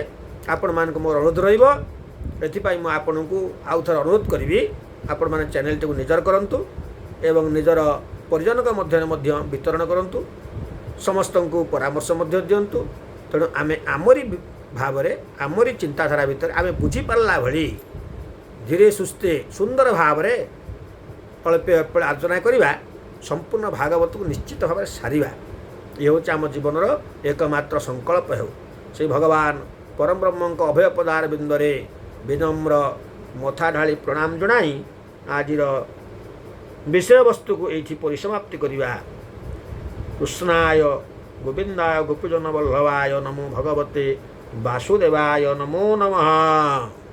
S1: ଆପଣମାନଙ୍କୁ ମୋର ଅନୁରୋଧ ରହିବ। ଏଥିପାଇଁ ମୁଁ ଆପଣଙ୍କୁ ଆଉ ଥରେ ଅନୁରୋଧ କରିବି, ଆପଣମାନେ ଚ୍ୟାନେଲଟିକୁ ନିଜର କରନ୍ତୁ ଏବଂ ନିଜର ପରିଜନଙ୍କ ମଧ୍ୟରେ ମଧ୍ୟ ବିତରଣ କରନ୍ତୁ। ସମସ୍ତଙ୍କୁ ପରାମର୍ଶ ମଧ୍ୟ ଦିଅନ୍ତୁ। ତେଣୁ ଆମେ ଆମରି ଭାବରେ ଆମରି ଚିନ୍ତାଧାରା ଭିତରେ ଆମେ ବୁଝିପାରିଲା ଭଳି ଧୀରେ ସୁସ୍ଥେ ସୁନ୍ଦର ଭାବରେ ଅଳ୍ପେ ଅଳ୍ପେ ଆଲୋଚନା କରିବା, ସମ୍ପୂର୍ଣ୍ଣ ଭାଗବତକୁ ନିଶ୍ଚିତ ଭାବରେ ସାରିବା। ଏ ହେଉଛି ଆମ ଜୀବନର ଏକମାତ୍ର ସଂକଳ୍ପ। ହେଉ ସେହି ଭଗବାନ ପରମ ବ୍ରହ୍ମଙ୍କ ଅଭୟ ପଦାର ବିନ୍ଦରେ ବିନମ୍ର ମଥା ଢାଳି ପ୍ରଣାମ ଜଣାଇ ଆଜିର ବିଷୟବସ୍ତୁକୁ ଏଇଠି ପରିସମାପ୍ତି କରିବା। କୃଷ୍ଣାୟ ଗୋବିନ୍ଦାୟ ଗୋପୀଜନ ବଲ୍ଲଭାୟ ନମୋ ଭଗବତେ ବାସୁଦେବାୟ ନମୋ ନମଃ।